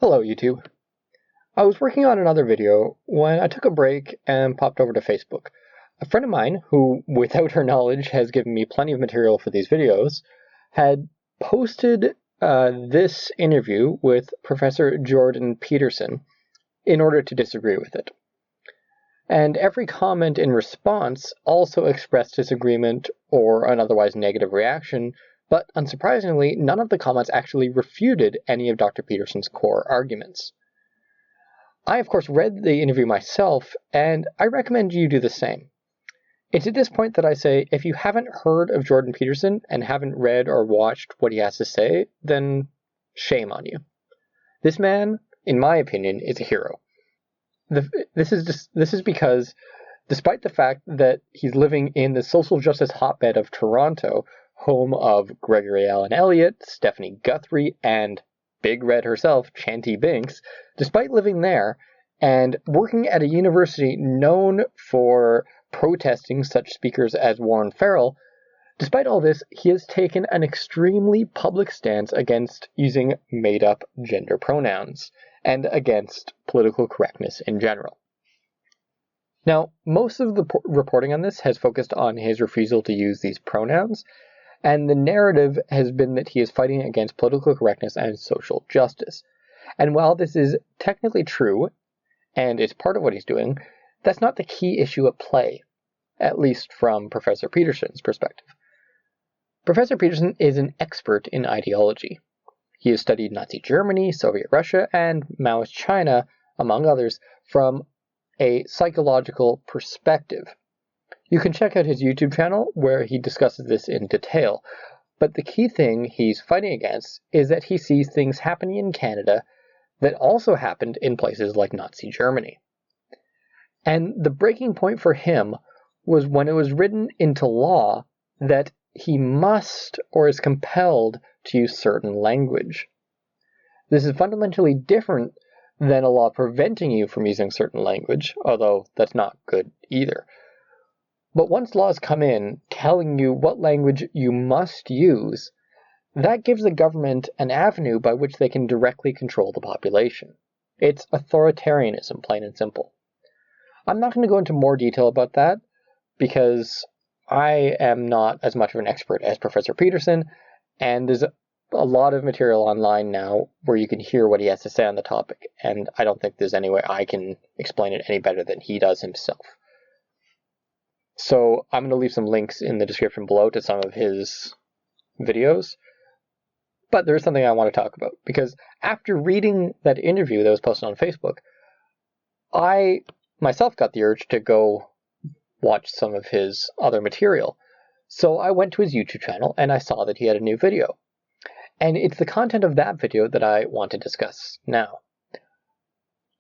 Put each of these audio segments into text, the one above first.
Hello YouTube. I was working on another video when I took a break and popped over to Facebook. A friend of mine, who without her knowledge has given me plenty of material for these videos, had posted this interview with Professor Jordan Peterson in order to disagree with it. And every comment in response also expressed disagreement or an otherwise negative reaction, but unsurprisingly, none of the comments actually refuted any of Dr. Peterson's core arguments. I, of course, read the interview myself, and I recommend you do the same. It's at this point that I say, if you haven't heard of Jordan Peterson and haven't read or watched what he has to say, then shame on you. This man, in my opinion, is a hero. This is because, despite the fact that he's living in the social justice hotbed of Toronto, home of Gregory Allen Elliott, Stephanie Guthrie, and Big Red herself, Chanty Binks, despite living there and working at a university known for protesting such speakers as Warren Farrell, despite all this, he has taken an extremely public stance against using made-up gender pronouns and against political correctness in general. Now, most of the reporting on this has focused on his refusal to use these pronouns, and the narrative has been that he is fighting against political correctness and social justice. And while this is technically true, and is part of what he's doing, that's not the key issue at play, at least from Professor Peterson's perspective. Professor Peterson is an expert in ideology. He has studied Nazi Germany, Soviet Russia, and Maoist China, among others, from a psychological perspective. You can check out his YouTube channel where he discusses this in detail, but the key thing he's fighting against is that he sees things happening in Canada that also happened in places like Nazi Germany. And the breaking point for him was when it was written into law that he must or is compelled to use certain language. This is fundamentally different than a law preventing you from using certain language, although that's not good either. But once laws come in telling you what language you must use, that gives the government an avenue by which they can directly control the population. It's authoritarianism, plain and simple. I'm not going to go into more detail about that because I am not as much of an expert as Professor Peterson, and there's a lot of material online now where you can hear what he has to say on the topic, and I don't think there's any way I can explain it any better than he does himself. So I'm going to leave some links in the description below to some of his videos. But there's something I want to talk about, because after reading that interview that was posted on Facebook, I myself got the urge to go watch some of his other material. So I went to his YouTube channel and I saw that he had a new video. And it's the content of that video that I want to discuss now.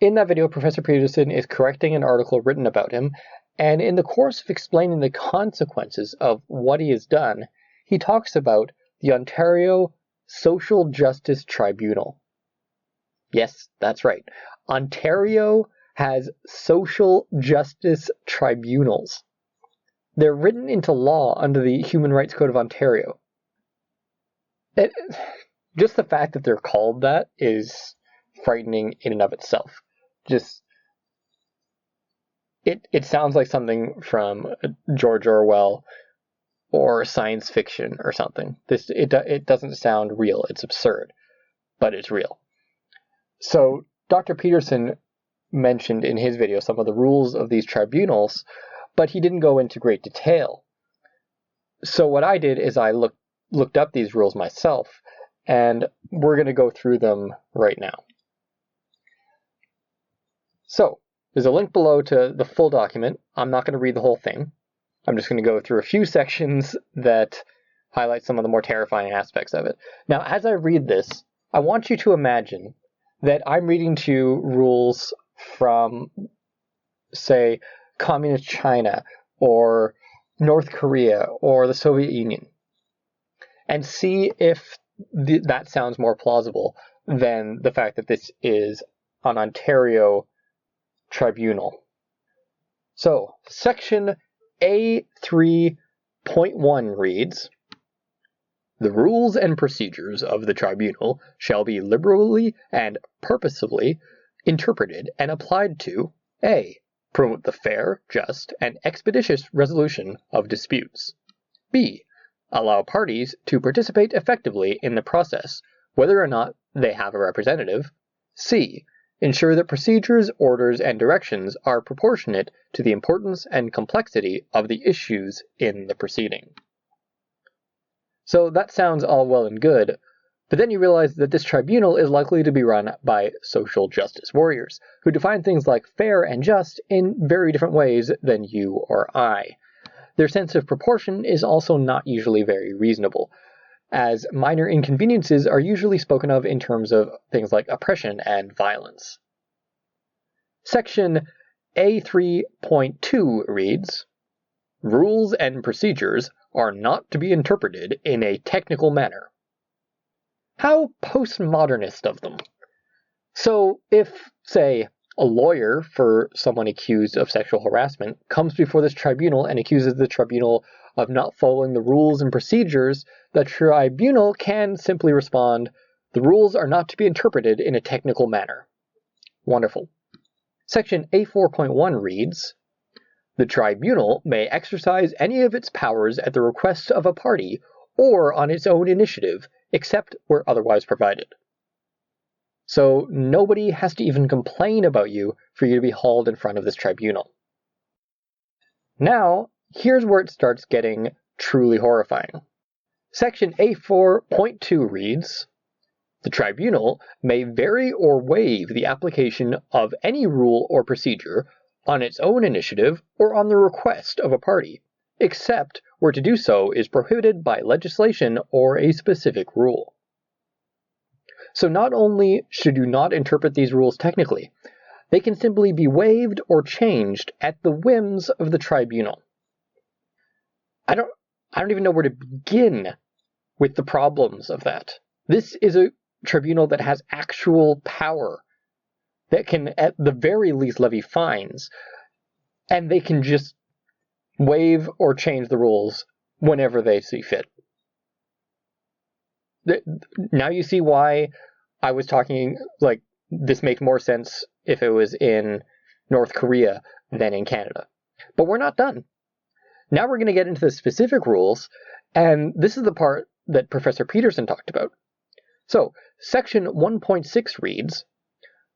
In that video, Professor Peterson is correcting an article written about him, and in the course of explaining the consequences of what he has done, he talks about the Ontario Social Justice Tribunal. Yes, that's right. Ontario has social justice tribunals. They're written into law under the Human Rights Code of Ontario. Just the fact that they're called that is frightening in and of itself. It sounds like something from George Orwell or science fiction or something. It doesn't sound real. It's absurd, but it's real. So Dr. Peterson mentioned in his video some of the rules of these tribunals, but he didn't go into great detail. So what I did is I looked up these rules myself, and we're going to go through them right now. So there's a link below to the full document. I'm not going to read the whole thing. I'm just going to go through a few sections that highlight some of the more terrifying aspects of it. Now, as I read this, I want you to imagine that I'm reading to you rules from, say, Communist China or North Korea or the Soviet Union, and see if that sounds more plausible than the fact that this is an Ontario tribunal. So, section A3.1 reads, The rules and procedures of the tribunal shall be liberally and purposefully interpreted and applied to a. Promote the fair, just, and expeditious resolution of disputes. b. Allow parties to participate effectively in the process, whether or not they have a representative. c. Ensure that procedures, orders, and directions are proportionate to the importance and complexity of the issues in the proceeding. So that sounds all well and good, but then you realize that this tribunal is likely to be run by social justice warriors, who define things like fair and just in very different ways than you or I. Their sense of proportion is also not usually very reasonable, as minor inconveniences are usually spoken of in terms of things like oppression and violence. Section A3.2 reads, Rules and procedures are not to be interpreted in a technical manner. How postmodernist of them. So if, say, a lawyer for someone accused of sexual harassment comes before this tribunal and accuses the tribunal of not following the rules and procedures, the tribunal can simply respond, the rules are not to be interpreted in a technical manner. Wonderful. Section A4.1 reads, the tribunal may exercise any of its powers at the request of a party or on its own initiative, except where otherwise provided. So nobody has to even complain about you for you to be hauled in front of this tribunal. Now, here's where it starts getting truly horrifying. Section A4.2 reads, the tribunal may vary or waive the application of any rule or procedure on its own initiative or on the request of a party, except where to do so is prohibited by legislation or a specific rule. So not only should you not interpret these rules technically, they can simply be waived or changed at the whims of the tribunal. I don't even know where to begin with the problems of that. This is a tribunal that has actual power, that can at the very least levy fines, and they can just waive or change the rules whenever they see fit. Now you see why I was talking, like, this makes more sense if it was in North Korea than in Canada. But we're not done. Now we're going to get into the specific rules, and this is the part that Professor Peterson talked about. So, Section 1.6 reads,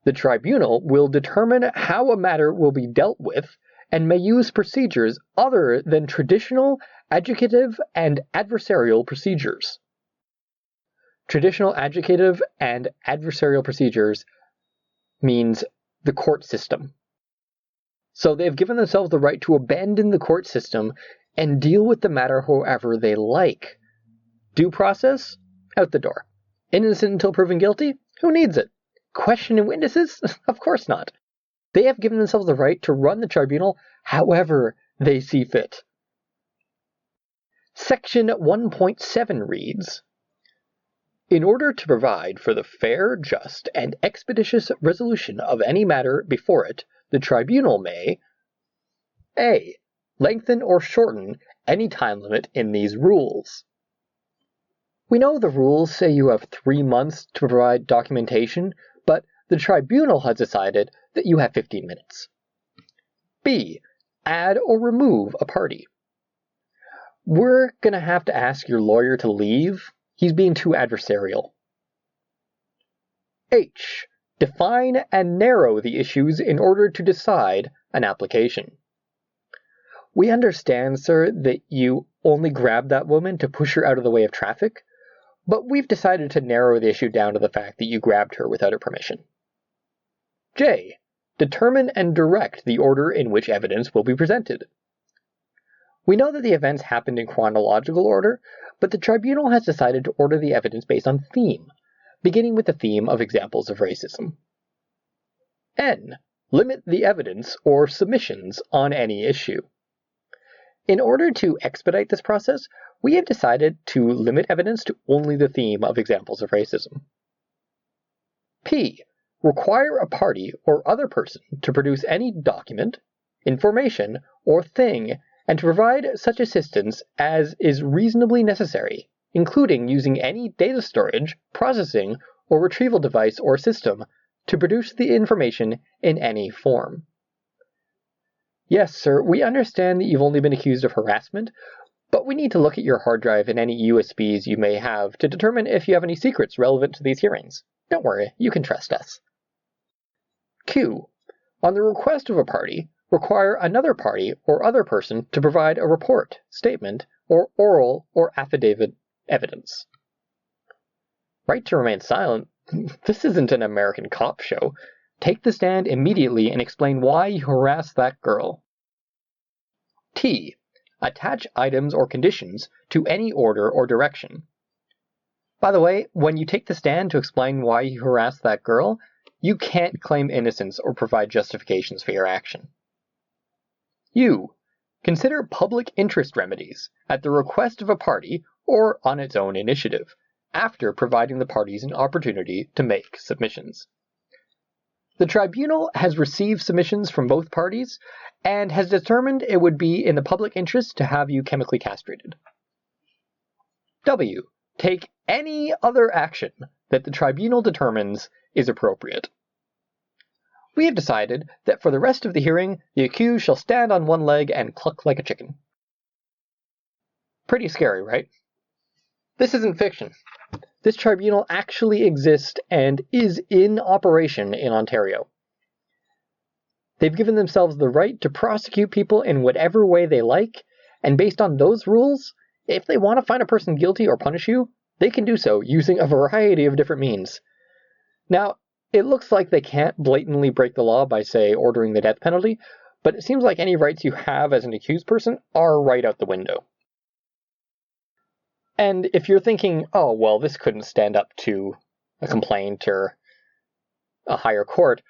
the tribunal will determine how a matter will be dealt with and may use procedures other than traditional, adjudicative, and adversarial procedures. Traditional, adjudicative, and adversarial procedures means the court system. So they've given themselves the right to abandon the court system and deal with the matter however they like. Due process? Out the door. Innocent until proven guilty? Who needs it? Questioning witnesses? Of course not. They have given themselves the right to run the tribunal however they see fit. Section 1.7 reads, in order to provide for the fair, just, and expeditious resolution of any matter before it, the tribunal may a. Lengthen or shorten any time limit in these rules. We know the rules say you have 3 months to provide documentation, but the tribunal has decided that you have 15 minutes. B. Add or remove a party. We're going to have to ask your lawyer to leave. He's being too adversarial. H. Define and narrow the issues in order to decide an application. We understand, sir, that you only grabbed that woman to push her out of the way of traffic, but we've decided to narrow the issue down to the fact that you grabbed her without her permission. J. Determine and direct the order in which evidence will be presented. We know that the events happened in chronological order, but the tribunal has decided to order the evidence based on theme, beginning with the theme of examples of racism. N. Limit the evidence or submissions on any issue. In order to expedite this process, we have decided to limit evidence to only the theme of examples of racism. P. Require a party or other person to produce any document, information, or thing, and to provide such assistance as is reasonably necessary including using any data storage, processing, or retrieval device or system to produce the information in any form. Yes, sir, we understand that you've only been accused of harassment, but we need to look at your hard drive and any USBs you may have to determine if you have any secrets relevant to these hearings. Don't worry, you can trust us. Q. On the request of a party, require another party or other person to provide a report, statement, or oral or affidavit evidence. Right to remain silent? This isn't an American cop show. Take the stand immediately and explain why you harassed that girl. T. Attach items or conditions to any order or direction. By the way, when you take the stand to explain why you harassed that girl, you can't claim innocence or provide justifications for your action. U. Consider public interest remedies at the request of a party or on its own initiative, after providing the parties an opportunity to make submissions. The tribunal has received submissions from both parties and has determined it would be in the public interest to have you chemically castrated. W. Take any other action that the tribunal determines is appropriate. We have decided that for the rest of the hearing, the accused shall stand on one leg and cluck like a chicken. Pretty scary, right? This isn't fiction. This tribunal actually exists and is in operation in Ontario. They've given themselves the right to prosecute people in whatever way they like, and based on those rules, if they want to find a person guilty or punish you, they can do so using a variety of different means. Now, it looks like they can't blatantly break the law by, say, ordering the death penalty, but it seems like any rights you have as an accused person are right out the window. And if you're thinking, oh, well, this couldn't stand up to a complaint or a higher court,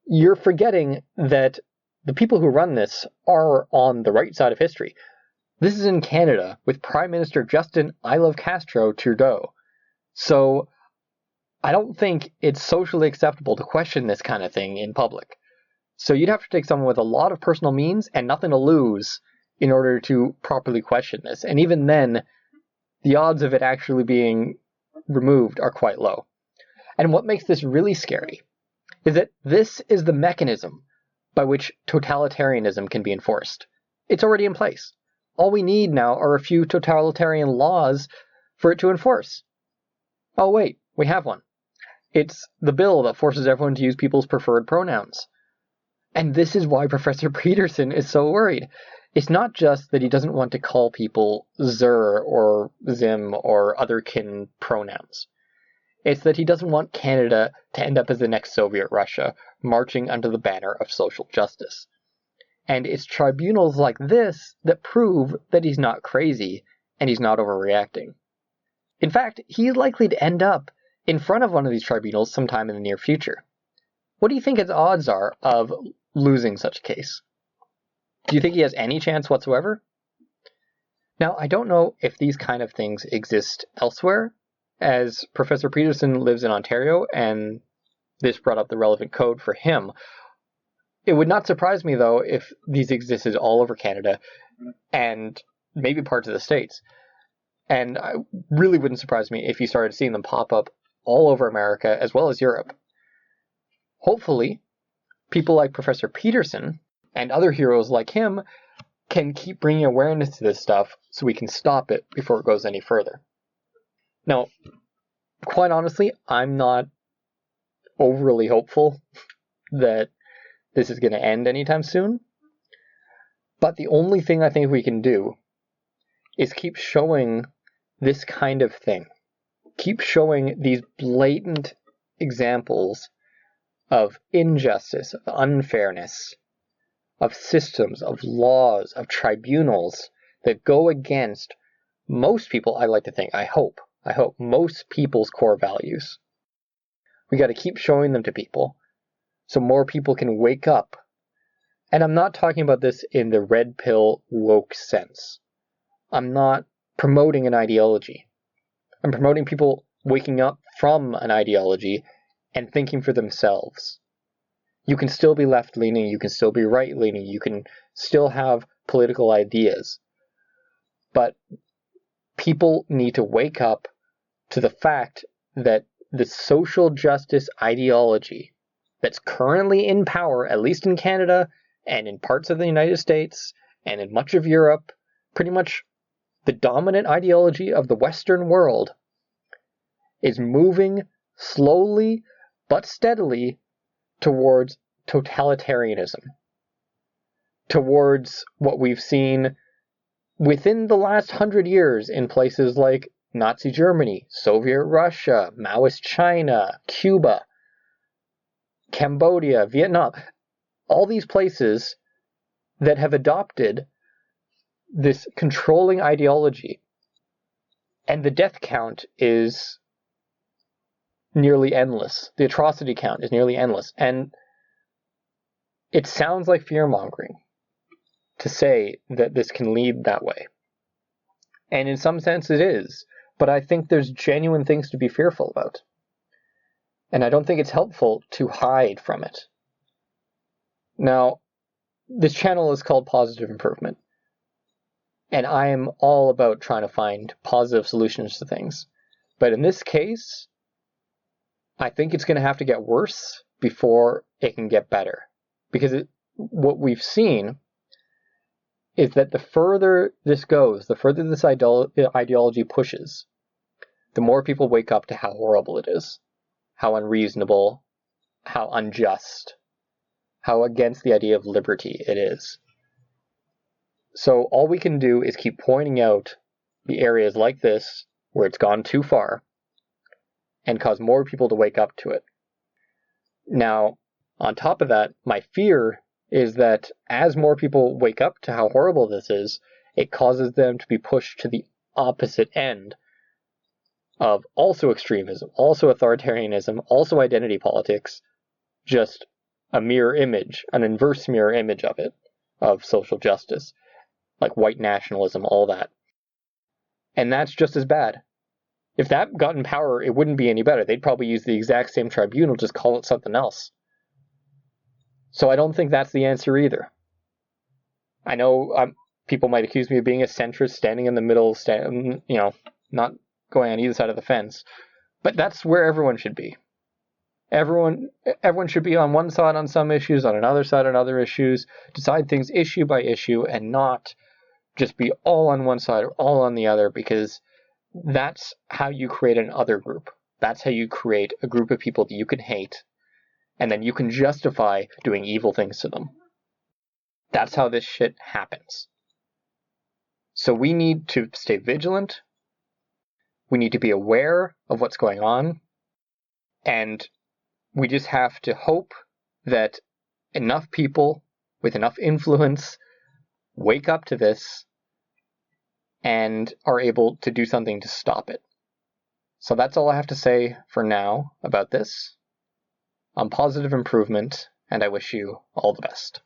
you're forgetting that the people who run this are on the right side of history. This is in Canada with Prime Minister Justin I Love Castro Trudeau. So I don't think it's socially acceptable to question this kind of thing in public. So you'd have to take someone with a lot of personal means and nothing to lose in order to properly question this. And even then, the odds of it actually being removed are quite low. And what makes this really scary is that this is the mechanism by which totalitarianism can be enforced. It's already in place. All we need now are a few totalitarian laws for it to enforce. Oh wait, we have one. It's the bill that forces everyone to use people's preferred pronouns. And this is why Professor Peterson is so worried. It's not just that he doesn't want to call people Zer or Zim or other kin pronouns. It's that he doesn't want Canada to end up as the next Soviet Russia, marching under the banner of social justice. And it's tribunals like this that prove that he's not crazy and he's not overreacting. In fact, he's likely to end up in front of one of these tribunals sometime in the near future. What do you think his odds are of losing such a case? Do you think he has any chance whatsoever? Now, I don't know if these kind of things exist elsewhere, as Professor Peterson lives in Ontario, and this brought up the relevant code for him. It would not surprise me, though, if these existed all over Canada, and maybe parts of the States. And it really wouldn't surprise me if you started seeing them pop up all over America, as well as Europe. Hopefully, people like Professor Peterson and other heroes like him can keep bringing awareness to this stuff so we can stop it before it goes any further. Now, quite honestly, I'm not overly hopeful that this is going to end anytime soon. But the only thing I think we can do is keep showing this kind of thing. Keep showing these blatant examples of injustice, of unfairness, of systems, of laws, of tribunals that go against most people, I like to think, I hope most people's core values. We got to keep showing them to people so more people can wake up. And I'm not talking about this in the red pill woke sense. I'm not promoting an ideology. I'm promoting people waking up from an ideology and thinking for themselves. You can still be left-leaning, you can still be right-leaning, you can still have political ideas. But people need to wake up to the fact that the social justice ideology that's currently in power, at least in Canada and in parts of the United States and in much of Europe, pretty much the dominant ideology of the Western world, is moving slowly but steadily towards totalitarianism, towards what we've seen within the last 100 years in places like Nazi Germany, Soviet Russia, Maoist China, Cuba, Cambodia, Vietnam, all these places that have adopted this controlling ideology. And the death count is nearly endless. The atrocity count is nearly endless. And it sounds like fear-mongering to say that this can lead that way. And in some sense it is. But I think there's genuine things to be fearful about. And I don't think it's helpful to hide from it. Now, this channel is called Positive Improvement. And I am all about trying to find positive solutions to things. But in this case, I think it's going to have to get worse before it can get better. Because what we've seen is that the further this goes, the further this ideology pushes, the more people wake up to how horrible it is, how unreasonable, how unjust, how against the idea of liberty it is. So all we can do is keep pointing out the areas like this where it's gone too far and cause more people to wake up to it. Now, on top of that, my fear is that as more people wake up to how horrible this is, it causes them to be pushed to the opposite end of also extremism, also authoritarianism, also identity politics, just a mirror image, an inverse mirror image of it, of social justice, like white nationalism, all that. And that's just as bad. If that got in power, it wouldn't be any better. They'd probably use the exact same tribunal, just call it something else. So I don't think that's the answer either. I know people might accuse me of being a centrist, standing in the middle, not going on either side of the fence. But that's where everyone should be. Everyone should be on one side on some issues, on another side on other issues, decide things issue by issue, and not just be all on one side or all on the other, because that's how you create an other group. That's how you create a group of people that you can hate, and then you can justify doing evil things to them. That's how this shit happens. So we need to stay vigilant. We need to be aware of what's going on. And we just have to hope that enough people with enough influence wake up to this and are able to do something to stop it. So that's all I have to say for now about this. On Positive Improvement, and I wish you all the best.